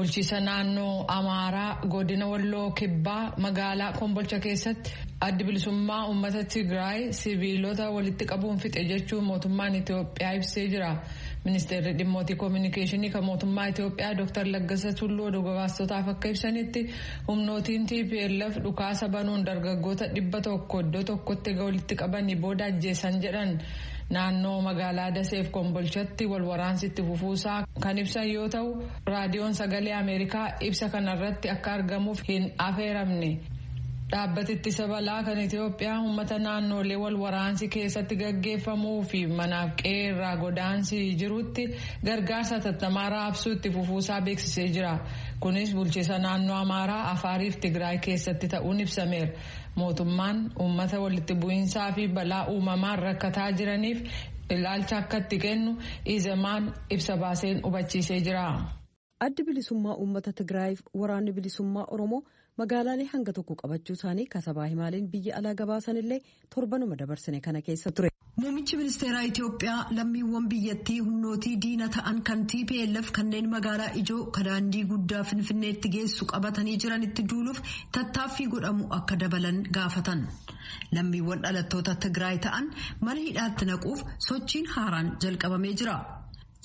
bulchiisa naannoo Amaaraa godina Walloo Kibbaa magaalaa Kombolcha keessatti addi bilisummaa uummata Tigraay siviilota walitti qabuun fixe jechuun mootummaan Itoophiyaa ibsee jira. Ministeerri dhimmoota kominikeeshinii kan mootummaa Itoophiyaa Dr. Laggasa Tulluu dhugabaastotaaf akka ibsanitti humnootiin TPLF dhukaasa banuun dargaggoota 100 iddoo tokkotti walitti qabanii booda ajjeesan jedhan. Naannoo magaalaa Daseef Kombolchatti wal waraansitti fufuusaa kan ibsan yoo ta'u raadiyoon sagalee Ameerikaa ibsa kanarratti akka argamuuf hin affeeramne. Dhaabbati ittisa balaa kan Itoophiyaa uummata naannoolee wal waraansi keessatti gaggeeffamuu fi manaaf qe'ee irraa godaansi jirutti gargaarsa tattamaa raabsuutti fufuusaa beeksisee jira. Kunis bulchiisa naannoo Amaaraa, Afaarii fi Tigraay keessatti ta'uun ibsameera. Mootummaan uummata walitti bu'iinsaa fi balaa uumamaan rakkataa jiraniif ilaalcha akka itti kennu Izemaan ibsa baaseen hubachiisee jira. Addi bilisummaa uummata Tigraayiif waraanni bilisummaa Oromoo magaalaalee hanga tokko qabachuu isaanii kasabaa himaaleen biyya alaa gabaasanillee torbanuma dabarsine kana keessa ture. Muummichi ministeeraa Itoophiyaa lammiiwwan biyyattii humnootii diina ta'an kan TPLF kanneen magaalaa ijoo daandii guddaa Finfinneetti geessu qabatanii jiranitti duuluuf tattaaffii godhamu akka dabalan gaafatan. Lammiiwwan dhalattoota Tigraay ta'an mana hidhaatti naquuf sochiin haaraan jalqabamee jira.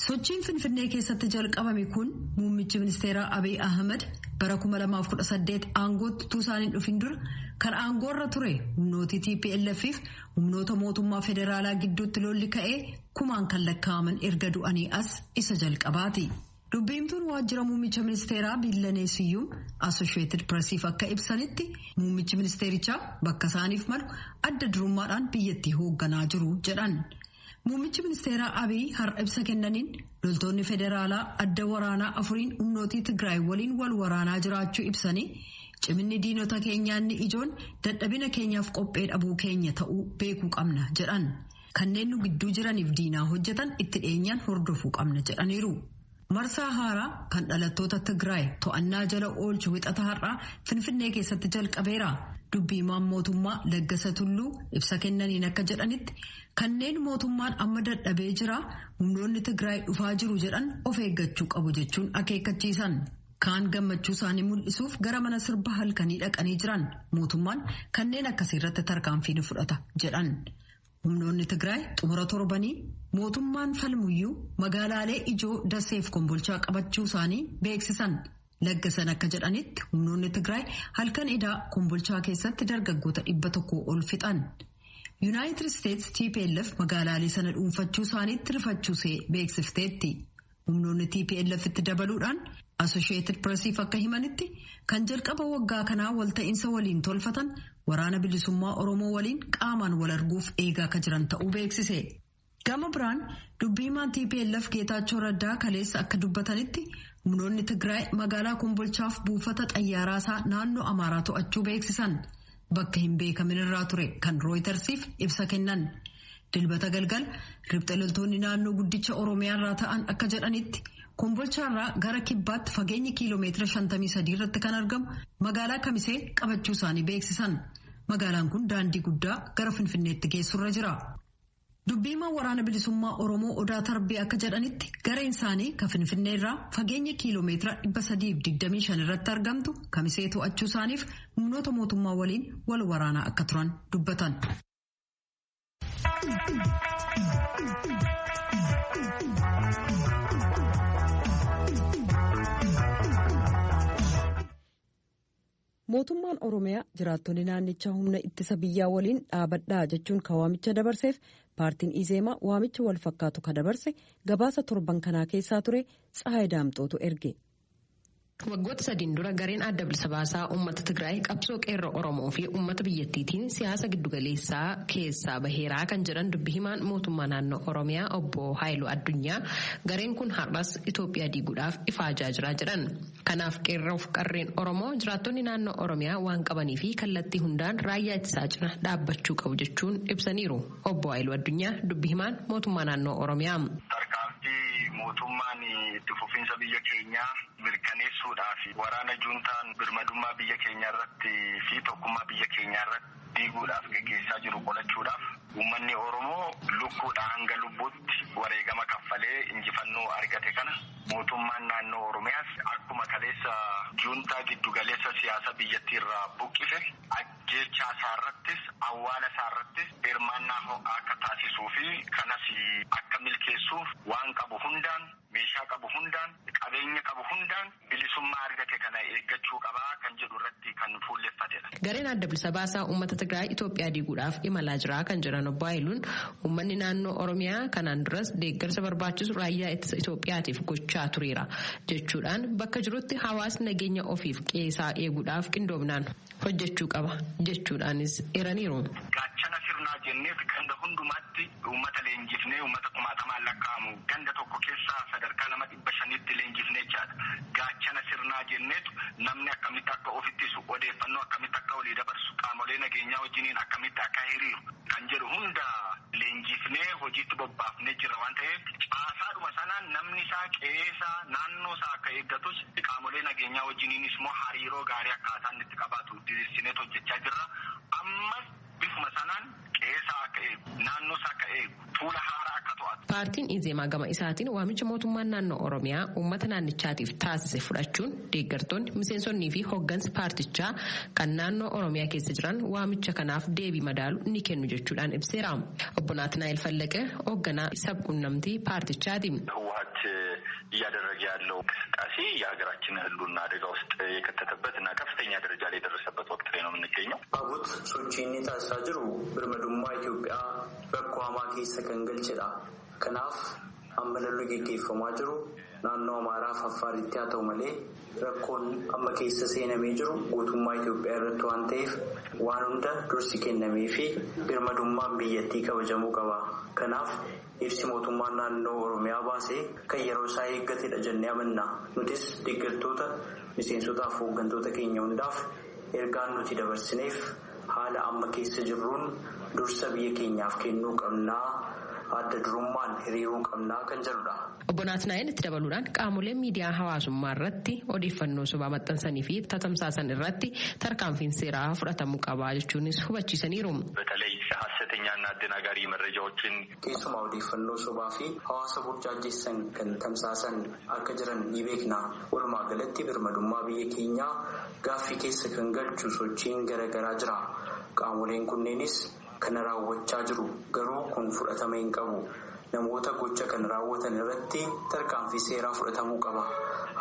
Sochiin Finfinnee keessatti jalqabame kun muummichi ministeeraa Abiy Ahmed bara 2018 aangootti utuu isaaniin dhufin dura kan aangoorra ture humnooti TPLF fi humnoota mootummaa federaalaa gidduutti lolli ka'ee kumaan kan lakkaa'aman erga du'anii as isa jalqabaati. Dubbiimtuun waajjira muummicha ministeeraa Billanee Siyyuum Associated Pressiif akka ibsanitti muummichi ministeerichaa bakka isaaniif malu adda durummaadhaan biyyattii hoogganaa jiru jedhan. Muummichi ministeeraa Abiy har'a ibsa kennaniin loltoonni federaalaa adda waraanaa 4 humnootii Tigraay waliin wal waraanaa jiraachuu ibsanii ciminni diinota keenyaa inni ijoon dadhabina keenyaaf qophee dhabuu keenya ta'uu beekuu qabna jedhan. Kanneen nu gidduu jiraniif diinaa hojjetan itti dhiyeenyaan hordofuu qabna jedhaniiru. Marsaa haaraa kan dhalattoota Tigraay to'annaa jala oolchu wixata har'aa Finfinnee keessatti jalqabeera. Dubbiimaan mootummaa Laggasa Tulluu ibsa kennaniin akka jedhanitti kanneen mootummaan amma dadhabee jira humnoonni Tigraay dhufaa jiru jedhan of eeggachuu qabu jechuun akeekkachiisan. Kaan gammachuu isaanii mul'isuuf gara mana sirba halkanii dhaqanii jiran mootummaan kanneen akkasiirratti tarkaanfii ni fudhata jedhan. Humnoonni Tigraay xumura torbanii mootummaan falmuyyuu magaalaalee ijoo Daseef Kombolchaa qabachuu isaanii beeksisan. Laggasan akka jedhanitti humnoonni Tigraay halkan idaa Kombolchaa keessatti dargaggoota 100 ol fixan. United States TPLF magaalaalee sana dhuunfachuu isaaniitti rifachuusee beeksifteetti. Humnoonni TPLF itti dabaluudhaan Associated Pressiif akka himanitti kan jalqaba waggaa kanaa walta'iinsa waliin tolfatan waraana bilisummaa Oromoo waliin qaamaan wal arguuf eegaa akka jiran ta'uu beeksise. Gama biraan dubbiimaan TPLF Geetaachoo Raddaa kaleessa akka dubbatanitti humnoonni Tigraay magaalaa Kombolchaaf buufata xayyaaraasaa naannoo Amaaraa to'achuu beeksisan. Bakka hin beekamin irraa ture kan Rooyitersiif ibsa kennan. Dilbata galgal riphxe loltoonni naannoo guddicha Oromiyaa irraa ta'an akka jedhanitti Kombolchaarraa gara kibbaatti fageenyi kiiloomeetira 53 irratti kan argamu magaalaa Kamisee qabachuu isaanii beeksisan. Magaalaan kun daandii guddaa gara Finfinneetti geessurra jira. Dubbiimaan waraana bilisummaa Oromoo Odaa Tarbee akka jedhanitti gareen isaanii kan Finfinnee irraa fageenya kiiloomeetira 325 irratti argamtu Kamisee to'achuu isaaniif humnoota mootummaa waliin wal waraanaa akka turan dubbatan. Mootummaan Oromiyaa jiraattonni naannichaa humna ittisa biyyaa waliin dhaabadhaa jechuun kan waamicha dabarseef paartiin Izeemaa waamicha wal fakkaatu kan dabarse gabaasa torban kanaa keessaa ture Tsahaay Daamxootu erge. Waggoota 3 dura gareen adda bilisa baasaa uummata Tigraay qabsoo qeerroo Oromoo fi uummata biyyattiitiin siyaasa giddugaleessaa keessaa baheeraa kan jedhan dubbi himaan mootummaa naannoo Oromiyaa obbo Haayiluu Addunyaa gareen kun har'as Itoophiyaa diiguudhaaf ifaajaa jira jedhan. Kanaaf qeerroof qarreen Oromoo jiraattonni naannoo Oromiyaa waan qabanii fi kallattii hundaan raayyaa ittisaa cina dhaabbachuu qabu jechuun ibsaniiru. Obbo Haayiluu Addunyaa dubbi himaan mootummaa naannoo Oromiyaa. Mootummaan itti fufiinsa biyya keenyaa mirkaneessuudhaaf waraana juuntaan birmadummaa biyya keenyaa irratti fi tokkummaa biyya keenyaa irratti diiguudhaaf geggeessaa jiru qolachuudhaaf uummanni Oromoo lukkuudhaan hanga lubbuutti wareegama kaffalee injifannoo argate kana mootummaan naannoo Oromiyaas akkuma kaleessa juuntaa giddugaleessa siyaasa biyyattii irraa buqqise ajjeechaa isaarrattis awwaala isaarrattis hirmaannaa ho'aa akka taasisuu fi kanas akka milkeessuuf waan qabu hundaan meeshaa qabu hundaan qabeenya qabu hundaan bilisummaa argate kana eeggachuu qabaa kan jedhu irratti kan fuulleffatedha. Gareen adda bilisa baasaa uummata Tigraay Itoophiyaa diiguudhaaf imalaa jira kan jedhan obbo Haayiluun uummanni naannoo Oromiyaa kanaan duras deeggarsa barbaachisu raayyaa ittisa Itoophiyaatiif gochaa tureera jechuudhaan bakka jirutti hawaasni nageenya ofiif qeesaa eeguudhaaf qindoominaan hojjechuu qaba jechuudhaanis eeraniiru. Gaachana sirnaa jenneef ganda hundumaatti uummata leenjifnee uummata kumaatamaan lakkaa'amu ganda tokko keessaa sadarkaa nama 500tti leenjifnee jechaadha. Gaachana sirnaa jenneetu namni akkamitti akka ofittisu odeeffannoo akkamitti akka walii dabarsu qaamolee nageenyaa wajjiniin akkamitti akka hiriiru kan jedhu hunda leenjifnee hojiitti bobbaafnee jira waan ta'eef caasaadhuma sanaan namni isaa qe'eesaa naannoo isaa akka eeggatus qaamolee nageenyaa wajjiniinis immoo hariiroo gaarii akkaataan itti qabaatu diriirsinee hojjechaa jirra. Ammas bifuma sanaan qe'eesaa akka eegu naannoo isaa akka eegu fuula haaraa akka to'atu. Paartiin Izeemaa gama isaatiin waamicha mootummaan naannoo Oromiyaa uummata naannichaatiif taasise fudhachuun deeggartoonni miseensonnii fi hooggansi paartichaa kan naannoo Oromiyaa keessa jiran waamicha kanaaf deebii madaalu ni kennu jechuudhaan ibseera. Obbo Naatnaa'el Fallaqee hoogganaa sabquunnamtii paartichaati. እያደረገ ያለው እንቅስቃሴ የሀገራችንን ሕልውና አደጋ ውስጥ የከተተበት እና ከፍተኛ ደረጃ ላይ የደረሰበት ወቅት ላይ ነው የምንገኘው። አቡት ሶቺኒ ታሲሳ ጅሩ ብርመዱማ ኢትዮጵያ ረኮ ሀማ ኬሰ ከንገልችዳ ከናፍ አመለሉ ጌጌፈማ ጅሩ ናኖ አማራፍ አፋሪtti haa ta'u malee rakkoon amma keessa seenamee jiru guutummaa Itoophiyaa irratti waan ta'eef waan hunda dursi kennamee fi birmadummaan biyyattii kabajamuu qaba. Kanaaf ibsi mootummaan naannoo Oromiyaa baasee kan yeroo isaa eeggatedha jennee amanna. Nutis deeggartoota miseensotaaf hooggantoota keenya hundaaf ergaan nuti dabarsineef haala amma keessa jirruun dursa biyya keenyaaf kennuu qabnaa. Adda durummaan hiriiruu qabnaa kan jedhudha. Obbo Naatnaa'el itti dabaluudhaan qaamolee miidiyaa hawaasummaa irratti odeeffannoo sobaa maxxansanii fi tatamsaasan irratti tarkaanfiin seeraa fudhatamuu qabaa jechuunis hubachiisaniiru. በተለይ ሐሰተኛና አደናጋሪ መረጃዎችን keessumaa odeeffannoo sobaa fi hawaasa burjaajessan kan tamsaasan akka jiran ni beekna. Walumaa galatti birmadummaa biyya keenyaa gaaffii keessa kan galchu sochiin garaagaraa jira. Qaamoleen kunneenis kana raawwachaa jiru garuu kun fudhatama hin qabu. Namoota gocha kan raawwatan irratti tarkaanfii seeraa fudhatamuu qaba.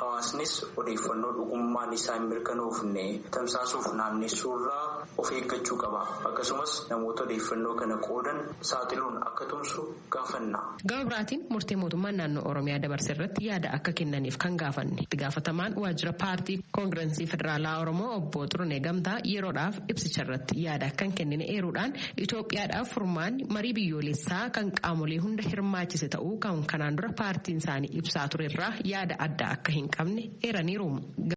Hawaasnis odeeffannoo dhugummaan isaa hin mirkanoofne tamsaasuuf naannessuurraa of eeggachuu qaba. Akkasumas namoota odeeffannoo kana qoodan saaxiluun akka tumsu gaafanna. Gama biraatiin murtee mootummaan naannoo Oromiyaa dabarse irratti yaada akka kennaniif kan gaafanne itti gaafatamaan waajjira paartii koongirensii federaalaa Oromoo obbo Xurunee Gamtaa yeroodhaaf ibsicha irratti yaada akka hin kennine eeruudhaan Itoophiyaadhaaf furmaanni marii biyyoolessaa kan qaamolee hunda hirmaachise ta'uu kan kanaan dura paartiin isaanii ibsaa ture irraa yaada adda akka hin qabne eeraniiru.